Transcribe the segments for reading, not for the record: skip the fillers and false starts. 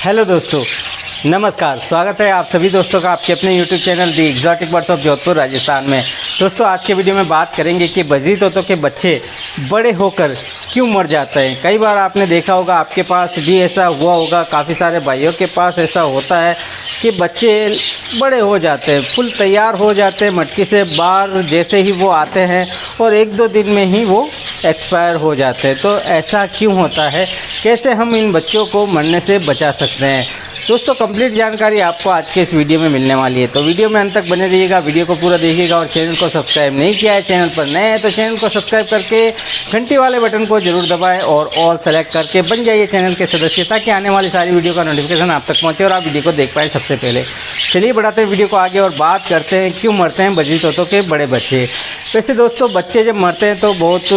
Hello दोस्तों, नमस्कार। स्वागत है आप सभी दोस्तों का आपके अपने YouTube channel the exotic birds of Jodhpur Rajasthan में। दोस्तों आज के वीडियो में बात करेंगे कि बजरी तोतों के बच्चे बड़े होकर क्यों मर जाते हैं। कई बार आपने देखा होगा, आपके पास भी ऐसा हुआ होगा, काफ़ी सारे भाइयों के पास ऐसा होता है कि बच्चे बड़े हो जाते हैं, फुल तैयार हो जाते हैं, मटकी से बाहर जैसे ही वो आते हैं और एक दो दिन में ही वो एक्सपायर हो जाते हैं। तो ऐसा क्यों होता है, कैसे हम इन बच्चों को मरने से बचा सकते हैं। दोस्तों कंप्लीट जानकारी आपको आज के इस वीडियो में मिलने वाली है, तो वीडियो में अंत तक बने रहिएगा, वीडियो को पूरा देखिएगा। और चैनल को सब्सक्राइब नहीं किया है, चैनल पर नए हैं तो चैनल को सब्सक्राइब करके घंटी वाले बटन को जरूर दबाएं और ऑल सेलेक्ट करके बन जाइए चैनल के सदस्य, ताकि आने वाली सारी वीडियो का नोटिफिकेशन आप तक पहुँचे और आप वीडियो को देख पाएँ सबसे पहले। चलिए बढ़ाते हैं वीडियो को आगे और बात करते हैं क्यों मरते हैं बजरी तोतों के बड़े बच्चे। वैसे दोस्तों बच्चे जब मरते हैं तो बहुत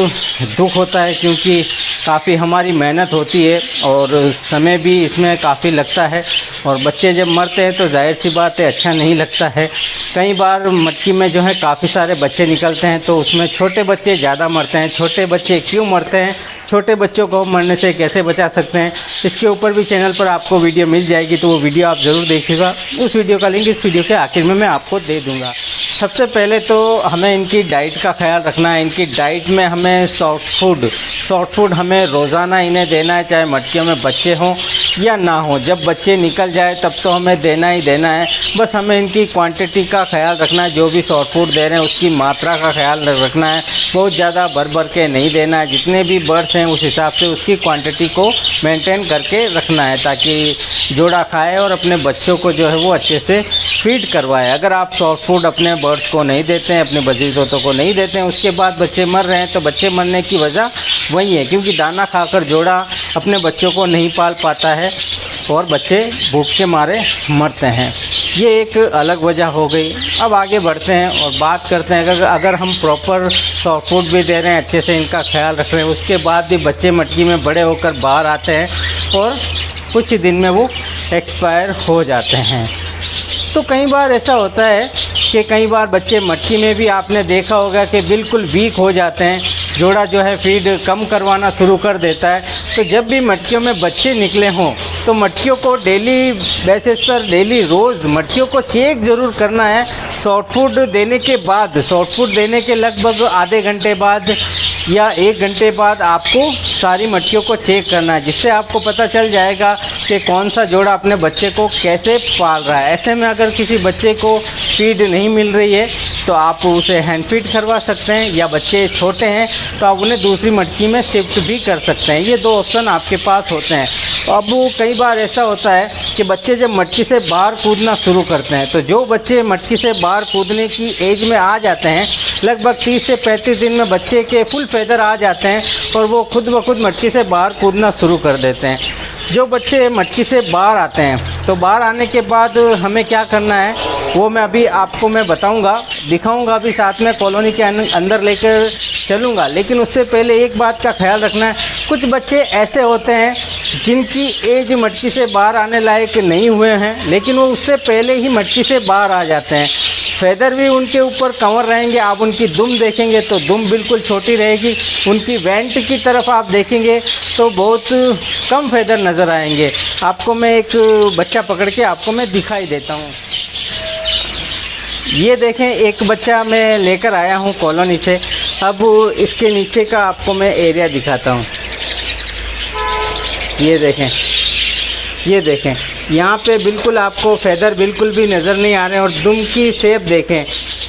दुख होता है, क्योंकि काफ़ी हमारी मेहनत होती है और समय भी इसमें काफ़ी लगता है। और बच्चे जब मरते हैं तो जाहिर सी बात है अच्छा नहीं लगता है। कई बार मटकी में जो है काफ़ी सारे बच्चे निकलते हैं तो उसमें छोटे बच्चे ज़्यादा मरते हैं। छोटे बच्चे क्यों मरते हैं, छोटे बच्चों को मरने से कैसे बचा सकते हैं, इसके ऊपर भी चैनल पर आपको वीडियो मिल जाएगी, तो वो वीडियो आप ज़रूर देखिएगा। उस वीडियो का लिंक इस वीडियो के आखिर में मैं आपको दे दूँगा। सबसे पहले तो हमें इनकी डाइट का ख्याल रखना है। इनकी डाइट में हमें सॉफ्ट फूड हमें रोज़ाना इन्हें देना है, चाहे मटकियों में बच्चे हों या ना हो। जब बच्चे निकल जाए तब तो हमें देना ही देना है। बस हमें इनकी क्वांटिटी का ख्याल रखना है, जो भी सॉफ्ट फूड दे रहे हैं उसकी मात्रा का ख्याल रखना है। बहुत ज़्यादा भर के नहीं देना है, जितने भी बर्ड्स हैं उस हिसाब से उसकी क्वांटिटी को मेंटेन करके रखना है, ताकि जोड़ा खाए और अपने बच्चों को जो है वो अच्छे से फीड करवाए। अगर आप सॉफ्ट फूड अपने बर्ड्स को नहीं देते हैं, अपने बजरी तोतों को नहीं देते हैं, उसके बाद बच्चे मर रहे हैं, तो बच्चे मरने की वजह वही है, क्योंकि दाना खाकर जोड़ा अपने बच्चों को नहीं पाल पाता है और बच्चे भूख के मारे मरते हैं। ये एक अलग वजह हो गई। अब आगे बढ़ते हैं और बात करते हैं अगर हम प्रॉपर सॉफ्ट फूड भी दे रहे हैं, अच्छे से इनका ख्याल रख रहे हैं, उसके बाद भी बच्चे मटकी में बड़े होकर बाहर आते हैं और कुछ ही दिन में वो एक्सपायर हो जाते हैं। तो कई बार ऐसा होता है कि कई बार बच्चे मटकी में भी आपने देखा होगा कि बिल्कुल वीक हो जाते हैं, जोड़ा जो है फीड कम करवाना शुरू कर देता है। तो जब भी मटकियों में बच्चे निकले हों तो मटकियों को डेली बेसिस पर डेली रोज़ मटकियों को चेक ज़रूर करना है। सॉफ्ट फूड देने के बाद, सॉफ्ट फूड देने के लगभग आधे घंटे बाद या 1 घंटे बाद आपको सारी मटकियों को चेक करना है, जिससे आपको पता चल जाएगा कि कौन सा जोड़ा अपने बच्चे को कैसे पाल रहा है। ऐसे में अगर किसी बच्चे को फीड नहीं मिल रही है तो आप उसे हैंड फीड करवा सकते हैं, या बच्चे छोटे हैं तो आप उन्हें दूसरी मटकी में शिफ्ट भी कर सकते हैं। ये 2 ऑप्शन आपके पास होते हैं। अब कई बार ऐसा होता है कि बच्चे जब मटकी से बाहर कूदना शुरू करते हैं, तो जो बच्चे मटकी से बाहर कूदने की एज में आ जाते हैं, लगभग 30 से 35 दिन में बच्चे के फुल फेदर आ जाते हैं और वो खुद ब खुद मटकी से बाहर कूदना शुरू कर देते हैं। जो बच्चे मटकी से बाहर आते हैं तो बाहर आने के बाद हमें क्या करना है वो मैं अभी आपको बताऊंगा, दिखाऊंगा, अभी साथ में कॉलोनी के अंदर लेकर चलूँगा। लेकिन उससे पहले एक बात का ख्याल रखना है, कुछ बच्चे ऐसे होते हैं जिनकी एज मटकी से बाहर आने लायक नहीं हुए हैं, लेकिन वो उससे पहले ही मटकी से बाहर आ जाते हैं। फेदर भी उनके ऊपर कवर रहेंगे, आप उनकी दुम देखेंगे तो दुम बिल्कुल छोटी रहेगी, उनकी वेंट की तरफ आप देखेंगे तो बहुत कम फेदर नज़र आएंगे। आपको मैं एक बच्चा पकड़ के आपको मैं दिखाई देता हूँ। ये देखें, एक बच्चा मैं लेकर आया हूँ कॉलोनी से। अब इसके नीचे का आपको मैं एरिया दिखाता हूँ। ये देखें यहाँ पे बिल्कुल आपको फेदर बिल्कुल भी नज़र नहीं आ रहे हैं और दुम की शेप देखें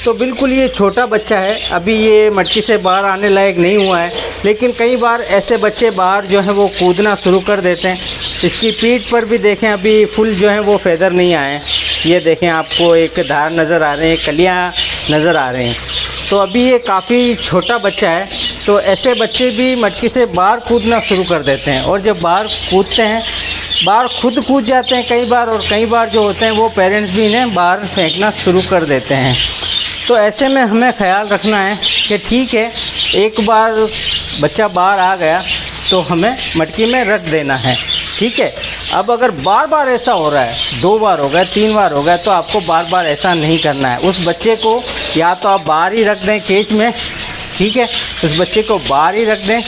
तो बिल्कुल ये छोटा बच्चा है, अभी ये मटकी से बाहर आने लायक नहीं हुआ है। लेकिन कई बार ऐसे बच्चे बाहर जो है वो कूदना शुरू कर देते हैं। इसकी पीठ पर भी देखें, अभी फुल जो है वो फेदर नहीं आए। ये देखें, आपको एक धार नज़र आ रहे हैं, कलियाँ नज़र आ रहे हैं। तो अभी ये काफ़ी छोटा बच्चा है। तो ऐसे बच्चे भी मटकी से बाहर कूदना शुरू कर देते हैं और जब बाहर कूदते हैं, बाहर खुद कूद जाते हैं कई बार, और कई बार जो होते हैं वो पेरेंट्स भी इन्हें बाहर फेंकना शुरू कर देते हैं। तो ऐसे में हमें ख्याल रखना है कि ठीक है, एक बार बच्चा बाहर आ गया तो हमें मटकी में रख देना है, ठीक है। अब अगर बार बार ऐसा हो रहा है, 2 बार हो गया, 3 बार हो गया, तो आपको बार बार ऐसा नहीं करना है। उस बच्चे को या तो आप बाहर ही रख दें केज में, ठीक है, उस बच्चे को बाहर ही रख दें,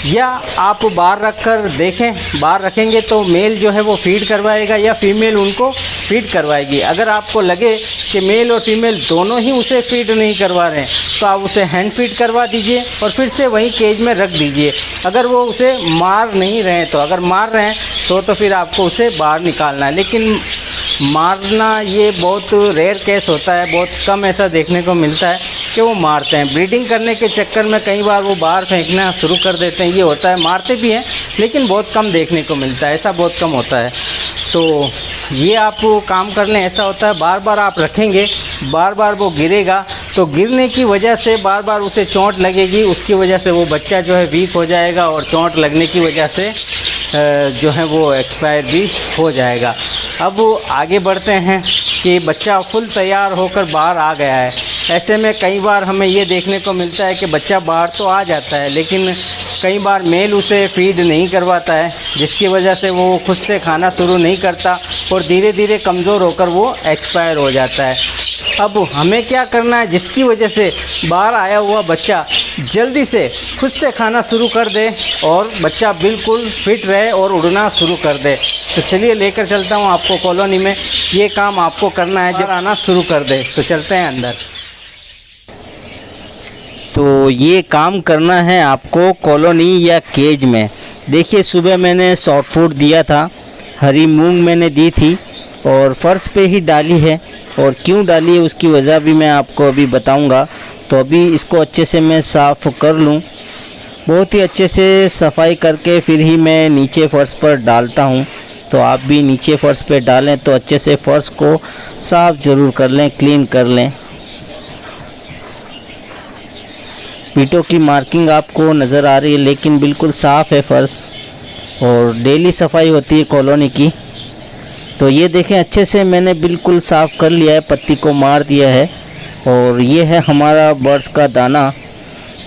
या आप बाहर रख कर देखें, बाहर रखेंगे तो मेल जो है वो फीड करवाएगा या फीमेल उनको फीड करवाएगी। अगर आपको लगे कि मेल और फीमेल दोनों ही उसे फीड नहीं करवा रहे हैं तो आप उसे हैंड फीड करवा दीजिए और फिर से वहीं केज में रख दीजिए। अगर वो उसे मार नहीं रहे हैं तो, अगर मार रहे हैं तो फिर आपको उसे बाहर निकालना है। लेकिन मारना ये बहुत रेयर केस होता है, बहुत कम ऐसा देखने को मिलता है कि वो मारते हैं। ब्रीडिंग करने के चक्कर में कई बार वो बाहर फेंकना शुरू कर देते हैं, ये होता है। मारते भी हैं लेकिन बहुत कम देखने को मिलता है, ऐसा बहुत कम होता है। तो ये आप काम कर लें। ऐसा होता है बार बार आप रखेंगे, बार बार वो गिरेगा तो गिरने की वजह से बार बार उसे चोट लगेगी, उसकी वजह से वो बच्चा जो है वीक हो जाएगा और चोट लगने की वजह से जो है वो एक्सपायर भी हो जाएगा। अब आगे बढ़ते हैं कि बच्चा फुल तैयार होकर बाहर आ गया है। ऐसे में कई बार हमें ये देखने को मिलता है कि बच्चा बाहर तो आ जाता है लेकिन कई बार मेल उसे फीड नहीं करवाता है, जिसकी वजह से वो खुद से खाना शुरू नहीं करता और धीरे धीरे कमज़ोर होकर वो एक्सपायर हो जाता है। अब हमें क्या करना है, जिसकी वजह से बाहर आया हुआ बच्चा जल्दी से खुद से खाना शुरू कर दे और बच्चा बिल्कुल फिट रहे और उड़ना शुरू कर दे। तो चलिए लेकर चलता हूँ आपको कॉलोनी में। ये काम आपको करना है जब आना शुरू कर दे। तो चलते हैं अंदर। तो ये काम करना है आपको कॉलोनी या केज में। देखिए सुबह मैंने सॉफ्ट फूड दिया था, हरी मूंग मैंने दी थी और फ़र्श पे ही डाली है। और क्यों डाली है उसकी वजह भी मैं आपको अभी बताऊंगा। तो अभी इसको अच्छे से मैं साफ़ कर लूं, बहुत ही अच्छे से सफाई करके फिर ही मैं नीचे फ़र्श पर डालता हूं। तो आप भी नीचे फ़र्श पे डालें तो अच्छे से फ़र्श को साफ़ ज़रूर कर लें, क्लीन कर लें। पीटों की मार्किंग आपको नज़र आ रही है लेकिन बिल्कुल साफ़ है फ़र्श और डेली सफाई होती है कॉलोनी की। तो ये देखें अच्छे से मैंने बिल्कुल साफ़ कर लिया है, पत्ती को मार दिया है। और ये है हमारा बर्ड्स का दाना।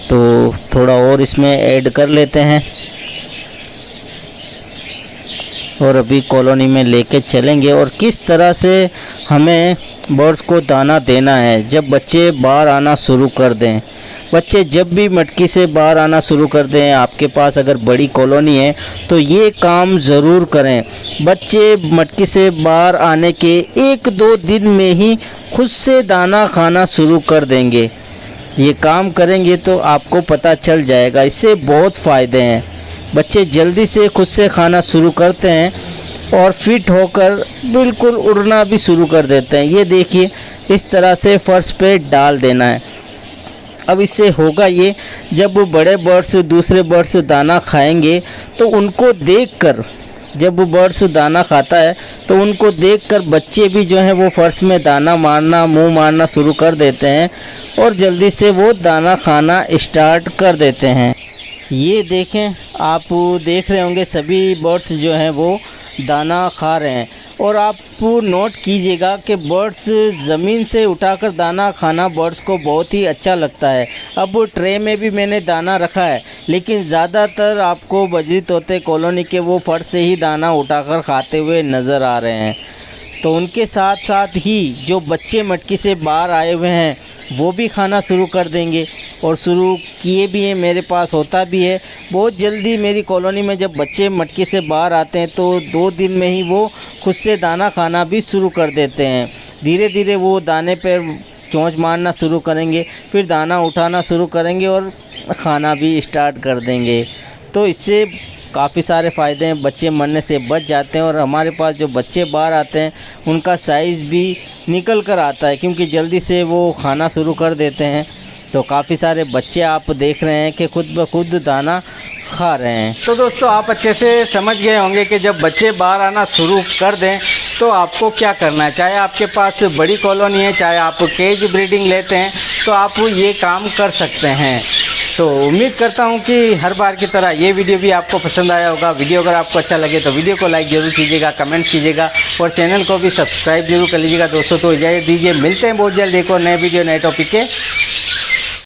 तो थोड़ा और इसमें ऐड कर लेते हैं और अभी कॉलोनी में लेके चलेंगे और किस तरह से हमें बर्ड्स को दाना देना है जब बच्चे बाहर आना शुरू कर दें। बच्चे जब भी मटकी से बाहर आना शुरू कर दें, आपके पास अगर बड़ी कॉलोनी है तो ये काम ज़रूर करें। बच्चे मटकी से बाहर आने के 1-2 दिन में ही खुद से दाना खाना शुरू कर देंगे। ये काम करेंगे तो आपको पता चल जाएगा, इससे बहुत फ़ायदे हैं। बच्चे जल्दी से खुद से खाना शुरू करते हैं और फिट होकर बिल्कुल उड़ना भी शुरू कर देते हैं। ये देखिए इस तरह से फ़र्श पे डाल देना है। अब इससे होगा ये, जब बड़े बर्ड्स दूसरे बर्ड्स दाना खाएंगे तो उनको देखकर, जब बर्ड्स दाना खाता है तो उनको देखकर बच्चे भी जो हैं वो फ़र्श में दाना मारना, मुंह मारना शुरू कर देते हैं और जल्दी से वो दाना खाना स्टार्ट कर देते हैं। ये देखें, आप देख रहे होंगे सभी बर्ड्स जो हैं वो दाना खा रहे हैं। और आप नोट कीजिएगा कि बर्ड्स ज़मीन से उठाकर दाना खाना बर्ड्स को बहुत ही अच्छा लगता है। अब ट्रे में भी मैंने दाना रखा है लेकिन ज़्यादातर आपको बजरी तोते कॉलोनी के वो फर्श से ही दाना उठाकर खाते हुए नज़र आ रहे हैं। तो उनके साथ साथ ही जो बच्चे मटकी से बाहर आए हुए हैं वो भी खाना शुरू कर देंगे और शुरू किए भी हैं, मेरे पास होता भी है। बहुत जल्दी मेरी कॉलोनी में जब बच्चे मटकी से बाहर आते हैं तो 2 दिन में ही वो खुद से दाना खाना भी शुरू कर देते हैं। धीरे धीरे वो दाने पर चोंच मारना शुरू करेंगे, फिर दाना उठाना शुरू करेंगे और खाना भी स्टार्ट कर देंगे। तो इससे काफ़ी सारे फ़ायदे हैं, बच्चे मरने से बच जाते हैं और हमारे पास जो बच्चे बाहर आते हैं उनका साइज़ भी निकल कर आता है क्योंकि जल्दी से वो खाना शुरू कर देते हैं। तो काफ़ी सारे बच्चे आप देख रहे हैं कि खुद ब खुद दाना खा रहे हैं। तो दोस्तों आप अच्छे से समझ गए होंगे कि जब बच्चे बाहर आना शुरू कर दें तो आपको क्या करना है। चाहे आपके पास बड़ी कॉलोनी है, चाहे आप केज ब्रीडिंग लेते हैं, तो आप ये काम कर सकते हैं। तो उम्मीद करता हूँ कि हर बार की तरह ये वीडियो भी आपको पसंद आया होगा। वीडियो अगर आपको अच्छा लगे तो वीडियो को लाइक ज़रूर कीजिएगा, कमेंट कीजिएगा और चैनल को भी सब्सक्राइब जरूर कर लीजिएगा। दोस्तों तो इजाज़त दीजिए, मिलते हैं बहुत जल्द एक और नए वीडियो नए टॉपिक के